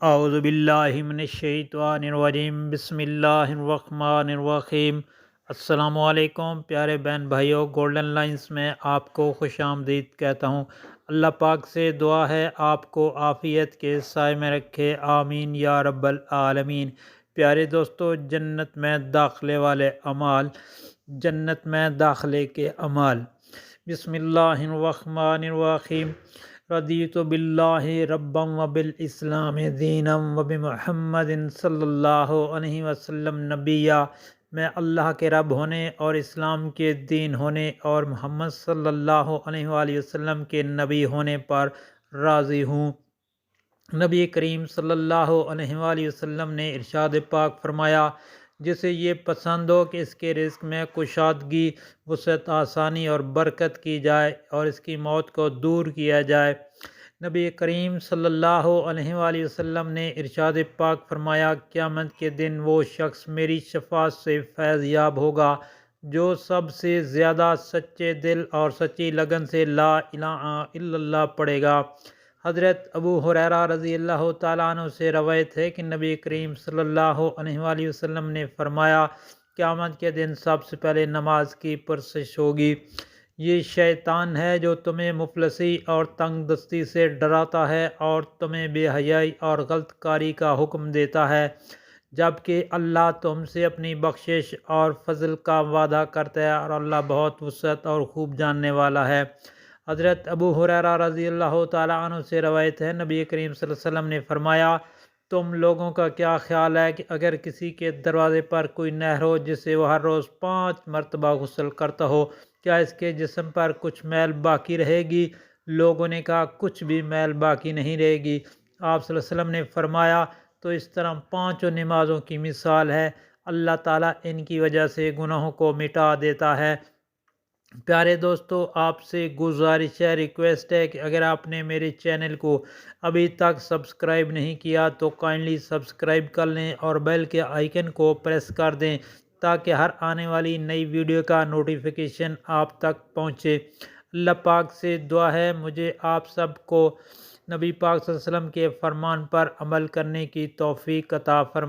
اعوذ باللہ من الشیطان الرجیم، بسم اللہ الرحمن الرحیم۔ السلام علیکم پیارے بہن بھائیوں، گولڈن لائنز میں آپ کو خوش آمدید کہتا ہوں۔ اللہ پاک سے دعا ہے آپ کو عافیت کے سائے میں رکھے، آمین یا رب العالمین۔ پیارے دوستو، جنت میں داخلے والے اعمال، جنت میں داخلے کے اعمال۔ بسم اللہ الرحمن الرحیم۔ رضیت باللہ ربا وبالاسلام دینا وبمحمد صلی اللہ علیہ وسلم نبیا۔ میں اللہ کے رب ہونے اور اسلام کے دین ہونے اور محمد صلی اللہ علیہ وآلہ وسلم کے نبی ہونے پر راضی ہوں۔ نبی کریم صلی اللہ علیہ وآلہ وسلم نے ارشاد پاک فرمایا، جسے یہ پسند ہو کہ اس کے رزق میں کشادگی، وسعت، آسانی اور برکت کی جائے اور اس کی موت کو دور کیا جائے۔ نبی کریم صلی اللہ علیہ وآلہ وسلم نے ارشاد پاک فرمایا، قیامت کے دن وہ شخص میری شفاعت سے فیض یاب ہوگا جو سب سے زیادہ سچے دل اور سچی لگن سے لا الہ الا اللہ پڑھے گا۔ حضرت ابو ہریرہ رضی اللہ تعالیٰ عنہ سے روایت ہے کہ نبی کریم صلی اللہ علیہ وآلہ وسلم نے فرمایا، قیامت کے دن سب سے پہلے نماز کی پرسش ہوگی۔ یہ شیطان ہے جو تمہیں مفلسی اور تنگ دستی سے ڈراتا ہے اور تمہیں بے حیائی اور غلط کاری کا حکم دیتا ہے، جبکہ اللہ تم سے اپنی بخشش اور فضل کا وعدہ کرتا ہے اور اللہ بہت وسعت اور خوب جاننے والا ہے۔ حضرت ابو ہریرہ رضی اللہ تعالیٰ عنہ سے روایت ہے، نبی کریم صلی اللہ علیہ وسلم نے فرمایا، تم لوگوں کا کیا خیال ہے کہ اگر کسی کے دروازے پر کوئی نہر ہو جسے وہ ہر روز 5 مرتبہ غسل کرتا ہو، کیا اس کے جسم پر کچھ میل باقی رہے گی؟ لوگوں نے کہا، کچھ بھی میل باقی نہیں رہے گی۔ آپ صلی اللہ علیہ وسلم نے فرمایا، تو اس طرح 5 نمازوں کی مثال ہے، اللہ تعالیٰ ان کی وجہ سے گناہوں کو مٹا دیتا ہے۔ پیارے دوستو، آپ سے گزارش ہے، ریکویسٹ ہے کہ اگر آپ نے میرے چینل کو ابھی تک سبسکرائب نہیں کیا تو کائنڈلی سبسکرائب کر لیں اور بیل کے آئیکن کو پریس کر دیں تاکہ ہر آنے والی نئی ویڈیو کا نوٹیفیکیشن آپ تک پہنچے۔ اللہ پاک سے دعا ہے مجھے آپ سب کو نبی پاک صلی اللہ علیہ وسلم کے فرمان پر عمل کرنے کی توفیق عطا فرمائے۔